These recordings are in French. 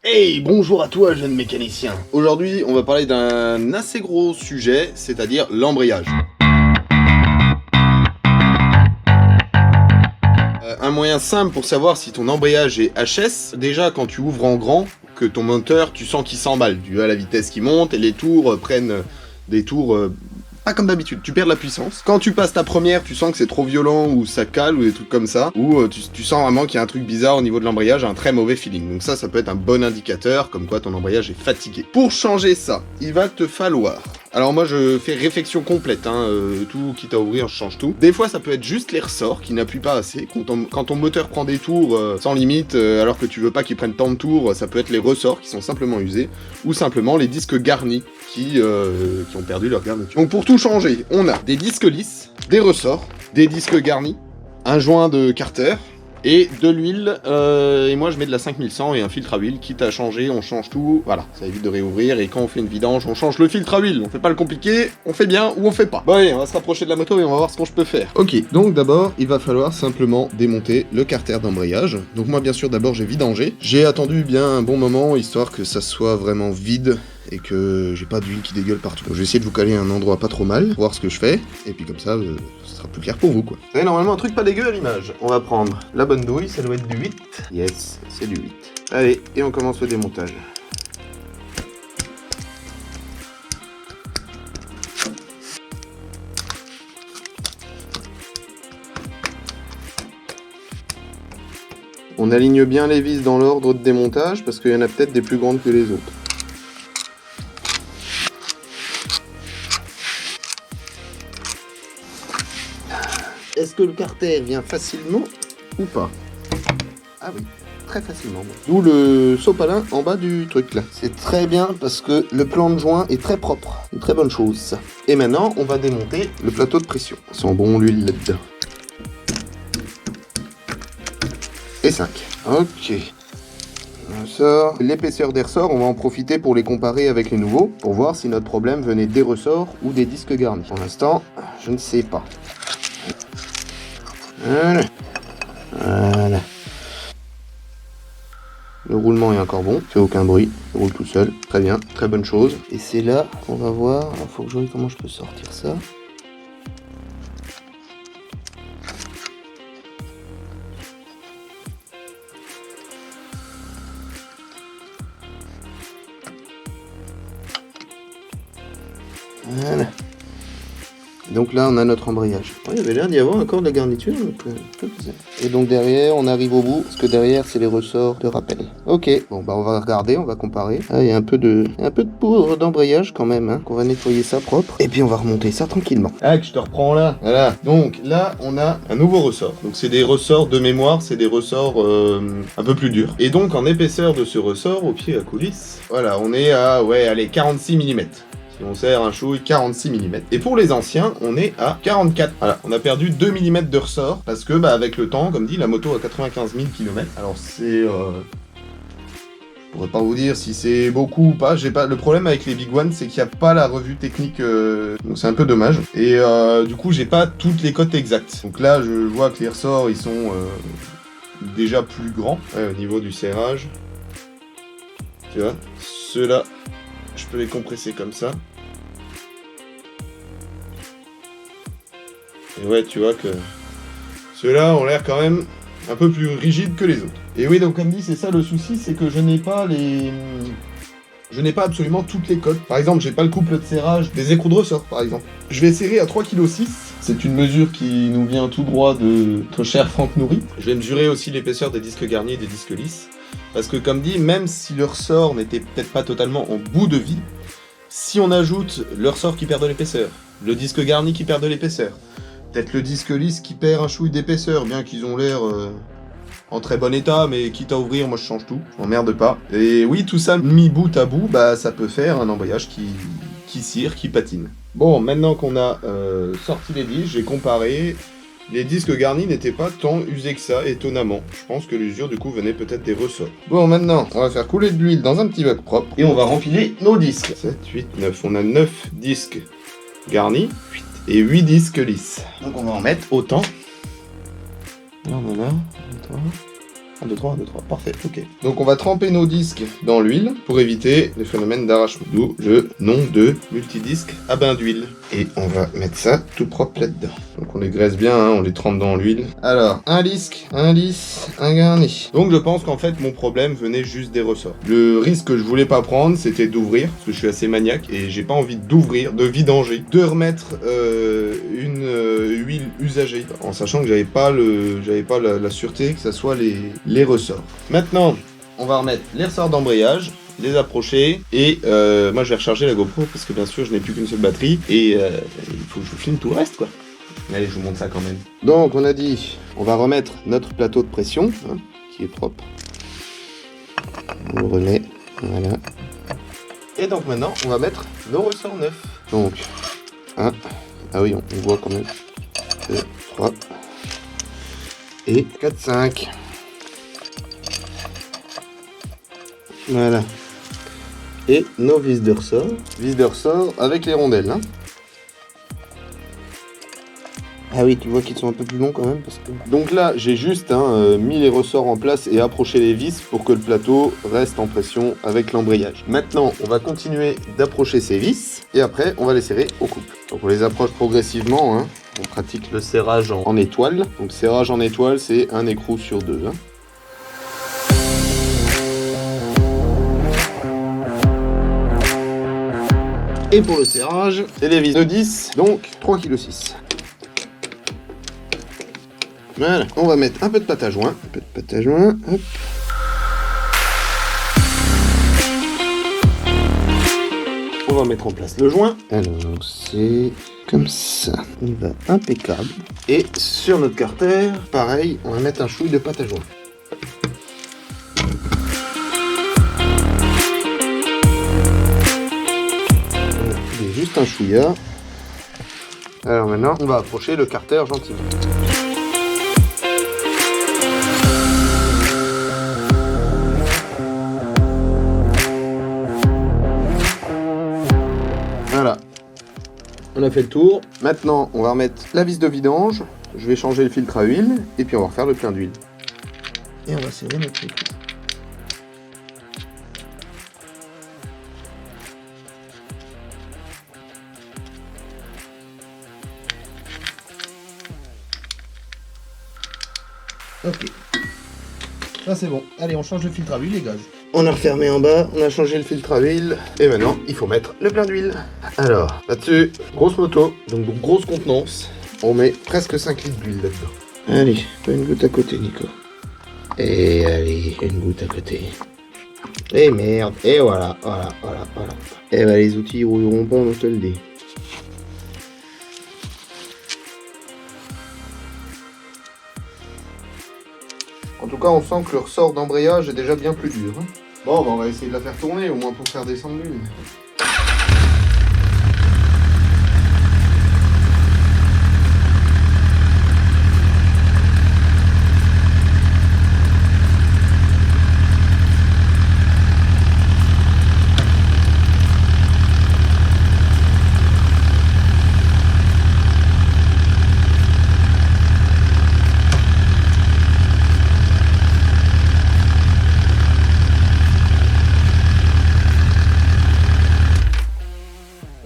Hey, bonjour à toi, jeune mécanicien. Aujourd'hui, on va parler d'un assez gros sujet, c'est-à-dire l'embrayage. Un moyen simple pour savoir si ton embrayage est HS, déjà quand tu ouvres en grand, que ton moteur, tu sens qu'il s'emballe, dû à la vitesse qui monte, et les tours prennent des tours pas comme d'habitude, tu perds de la puissance. Quand tu passes ta première, tu sens que c'est trop violent, ou ça cale, ou des trucs comme ça, ou tu sens vraiment qu'il y a un truc bizarre au niveau de l'embrayage, un très mauvais feeling. Donc ça peut être un bon indicateur, comme quoi ton embrayage est fatigué. Pour changer ça, il va te falloir... Alors moi je fais réflexion complète, tout quitte à ouvrir, je change tout. Des fois ça peut être juste les ressorts qui n'appuient pas assez. Quand ton moteur prend des tours sans limite, alors que tu veux pas qu'il prenne tant de tours, ça peut être les ressorts qui sont simplement usés, ou simplement les disques garnis qui ont perdu leur garniture. Donc pour tout changer, on a des disques lisses, des ressorts, des disques garnis, un joint de carter, et de l'huile, et moi je mets de la 5100 et un filtre à huile, quitte à changer, on change tout, voilà, ça évite de réouvrir, et quand on fait une vidange, on change le filtre à huile, on fait pas le compliqué, on fait bien ou on fait pas. Bon allez, on va se rapprocher de la moto et on va voir ce que je peux faire. Ok, donc d'abord, il va falloir simplement démonter le carter d'embrayage. Donc moi bien sûr d'abord j'ai vidangé, j'ai attendu bien un bon moment, histoire que ça soit vraiment vide, et que j'ai pas d'huile qui dégueule partout. Donc je vais essayer de vous caler un endroit pas trop mal, voir ce que je fais, et puis comme ça, ce sera plus clair pour vous, quoi. Vous avez normalement un truc pas dégueu à l'image. On va prendre la bonne douille, ça doit être du 8. Yes, c'est du 8. Allez, et on commence le démontage. On aligne bien les vis dans l'ordre de démontage, parce qu'il y en a peut-être des plus grandes que les autres. Est-ce que le carter vient facilement ou pas? Ah oui, très facilement. D'où le sopalin en bas du truc là. C'est très bien parce que le plan de joint est très propre. Une très bonne chose ça. Et maintenant, on va démonter le plateau de pression. Sans bon l'huile là-dedans. Et 5. Ok. Ressort. L'épaisseur des ressorts, on va en profiter pour les comparer avec les nouveaux, pour voir si notre problème venait des ressorts ou des disques garnis. Pour l'instant, je ne sais pas. Voilà. Voilà. Le roulement est encore bon, fait aucun bruit, il roule tout seul, très bien, très bonne chose. Et c'est là qu'on va voir, il faut que je vois comment je peux sortir ça. Voilà. Donc là, on a notre embrayage. Ouais, il y avait l'air d'y avoir encore de la garniture. Et donc derrière, on arrive au bout, parce que derrière, c'est les ressorts de rappel. Ok, bon bah on va regarder, on va comparer. Ah, il y a un peu de poudre d'embrayage quand même, qu'on va nettoyer ça propre. Et puis on va remonter ça tranquillement. Ah, que je te reprends là. Voilà. Donc là, on a un nouveau ressort. Donc c'est des ressorts de mémoire, c'est des ressorts un peu plus durs. Et donc en épaisseur de ce ressort, au pied à coulisse, voilà, on est à, ouais, allez, 46 mm. Si on serre un chouille, 46 mm. Et pour les anciens, on est à 44. Voilà, on a perdu 2 mm de ressort, parce que, avec le temps, comme dit, la moto a 95 000 km. Alors c'est... Je pourrais pas vous dire si c'est beaucoup ou pas. Le problème avec les Big One, c'est qu'il n'y a pas la revue technique, donc c'est un peu dommage. Et du coup, j'ai pas toutes les cotes exactes. Donc là, je vois que les ressorts, ils sont déjà plus grands, au niveau du serrage. Tu vois, ceux-là... Je peux les compresser comme ça. Et ouais, tu vois que ceux-là ont l'air quand même un peu plus rigides que les autres. Et oui, donc comme dit, c'est ça le souci, c'est que je n'ai pas absolument toutes les cotes. Par exemple, j'ai pas le couple de serrage des écrous de ressort, par exemple. Je vais serrer à 3,6 kg. C'est une mesure qui nous vient tout droit de notre cher Franck Nourri. Je vais mesurer aussi l'épaisseur des disques garnis et des disques lisses. Parce que comme dit, même si le ressort n'était peut-être pas totalement en bout de vie, si on ajoute le ressort qui perd de l'épaisseur, le disque garni qui perd de l'épaisseur, peut-être le disque lisse qui perd un chouille d'épaisseur, bien qu'ils ont l'air en très bon état, mais quitte à ouvrir, moi je change tout, je m'emmerde pas. Et oui, tout ça mis bout à bout, ça peut faire un embrayage qui cire, qui patine. Bon, maintenant qu'on a sorti les disques, j'ai comparé. Les disques garnis n'étaient pas tant usés que ça, étonnamment. Je pense que l'usure du coup venait peut-être des ressorts. Bon, maintenant, on va faire couler de l'huile dans un petit bac propre et on va rempiler nos disques. 7, 8, 9. On a 9 disques garnis et 8 disques lisses. Donc on va en mettre autant. Là, on en a 1, 2, 1, 2, 3, 1, 2, 3. Parfait, ok. Donc on va tremper nos disques dans l'huile pour éviter les phénomènes d'arrachement. D'où le nom de multidisque à bain d'huile. Et on va mettre ça tout propre là-dedans. Donc on les graisse bien, hein, on les trempe dans l'huile. Alors, un disque, un lisse, un garni. Donc je pense qu'en fait mon problème venait juste des ressorts. Le risque que je voulais pas prendre, c'était d'ouvrir, parce que je suis assez maniaque et j'ai pas envie d'ouvrir, de vidanger, de remettre une huile usagée, en sachant que j'avais pas la sûreté que ça soit les ressorts. Maintenant, on va remettre les ressorts d'embrayage, les approcher et moi je vais recharger la GoPro parce que bien sûr je n'ai plus qu'une seule batterie et il faut que je vous filme tout le reste quoi. Allez, je vous montre ça quand même. Donc on a dit, on va remettre notre plateau de pression hein, qui est propre. On le remet, voilà. Et donc maintenant on va mettre nos ressorts neufs. Donc 1, ah oui on voit quand même 2, 3 et 4, 5. Voilà. Et nos vis de ressort avec les rondelles. Hein. Ah oui, tu vois qu'ils sont un peu plus longs quand même. Parce que... Donc là, j'ai juste mis les ressorts en place et approché les vis pour que le plateau reste en pression avec l'embrayage. Maintenant, on va continuer d'approcher ces vis et après, on va les serrer au couple. Donc on les approche progressivement. Hein. On pratique le serrage en étoile. Donc serrage en étoile, c'est un écrou sur 2. Hein. Et pour le serrage, c'est les vis de 10, donc 3,6 kg. Voilà, on va mettre un peu de pâte à joint. Hop. On va mettre en place le joint. Alors, c'est comme ça. Il va impeccable. Et sur notre carter, pareil, on va mettre un chouille de pâte à joint. Juste un chouïa. Alors maintenant, on va approcher le carter gentiment. Voilà. On a fait le tour. Maintenant, on va remettre la vis de vidange. Je vais changer le filtre à huile. Et puis on va refaire le plein d'huile. Et on va serrer notre écrou. Ok, ça c'est bon. Allez, on change le filtre à huile les gars. On a refermé en bas, on a changé le filtre à huile. Et maintenant, il faut mettre le plein d'huile. Alors, là-dessus, grosse moto, donc grosse contenance. On met presque 5 litres d'huile là-dedans. Allez, pas une goutte à côté, Nico. Et allez, une goutte à côté. Et merde, et voilà. Et bah les outils ils rouilleront pas, on te le dit. En tout cas, on sent que le ressort d'embrayage est déjà bien plus dur. Hein. Bon, bah on va essayer de la faire tourner, au moins pour faire descendre l'huile.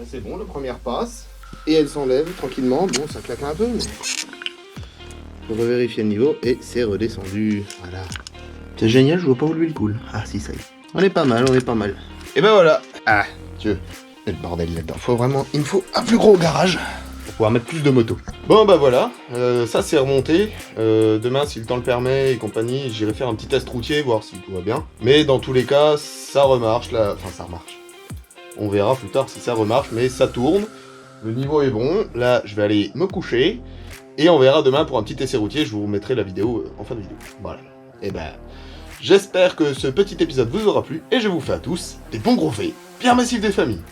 C'est bon, la première passe. Et elle s'enlève tranquillement. Bon, ça claque un peu, mais... Je vais vérifier le niveau et c'est redescendu. Voilà. C'est génial, je vois pas où l'huile coule. Ah si, ça y est. On est pas mal. Et ben voilà. Ah, Dieu. Et le bordel là-dedans. Il me faut un plus gros garage pour pouvoir mettre plus de motos. Bon bah voilà, ça c'est remonté. Demain, si le temps le permet et compagnie, j'irai faire un petit test routier, voir si tout va bien. Mais dans tous les cas, ça remarche là. Enfin, ça remarche. On verra plus tard si ça remarche, mais ça tourne. Le niveau est bon. Là, je vais aller me coucher. Et on verra demain pour un petit essai routier. Je vous remettrai la vidéo en fin de vidéo. Voilà. Et ben, j'espère que ce petit épisode vous aura plu. Et je vous fais à tous des bons gros faits. Pierre Massif des familles.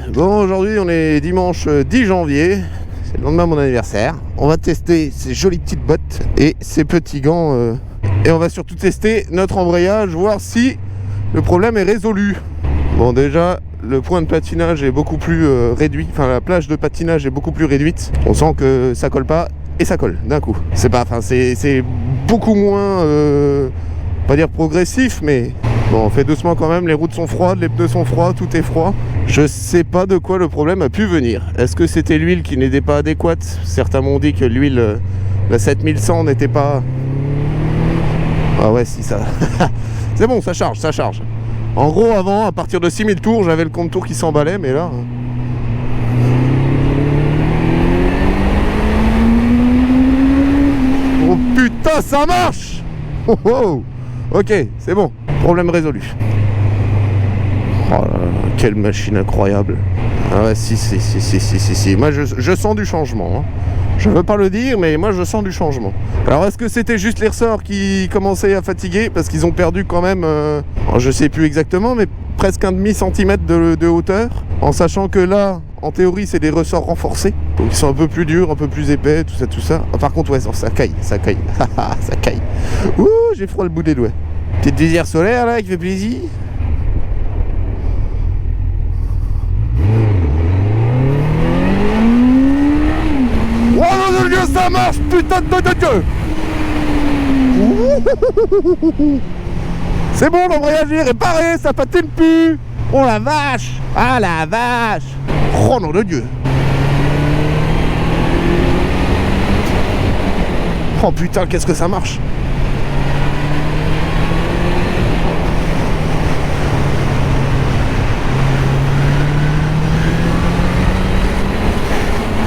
Bon, aujourd'hui, on est dimanche 10 janvier. C'est le lendemain de mon anniversaire. On va tester ces jolies petites bottes et ces petits gants. Et on va surtout tester notre embrayage, voir si le problème est résolu. Bon, déjà, le point de patinage est beaucoup plus réduit. Enfin, la plage de patinage est beaucoup plus réduite. On sent que ça colle pas. et ça colle d'un coup. C'est pas, enfin c'est beaucoup moins, pas dire progressif, mais bon, on fait doucement quand même. Les routes sont froides, les pneus sont froids, tout est froid. Je sais pas de quoi le problème a pu venir. Est-ce que c'était l'huile qui n'était pas adéquate? Certains m'ont dit que l'huile, la 7100 n'était pas... Ah ouais, si ça... C'est bon, ça charge, ça charge. En gros, avant, à partir de 6000 tours, j'avais le compte tours qui s'emballait, mais là... Oh putain, ça marche! Oh, oh. Ok, c'est bon, problème résolu. Oh là là, quelle machine incroyable. Ah ouais, si. Moi, je sens du changement. Hein. Je veux pas le dire, mais moi, je sens du changement. Alors, est-ce que c'était juste les ressorts qui commençaient à fatiguer? Parce qu'ils ont perdu quand même, je sais plus exactement, mais presque un demi-centimètre de hauteur. En sachant que là, en théorie, c'est des ressorts renforcés. Donc, ils sont un peu plus durs, un peu plus épais, tout ça. Ah, par contre, ouais, ça caille. Ça caille. Ouh, j'ai froid le bout des doigts. Petite visière solaire, là, qui fait plaisir. Oh non de Dieu, ça marche, putain de Dieu. C'est bon, l'embrayage est réparé, ça patine plus. Oh la vache. Ah la vache. Oh non de Dieu. Oh putain, qu'est-ce que ça marche.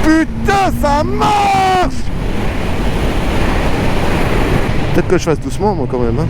Putain, ça marche. Peut-être que je fasse doucement, moi, quand même. Hein.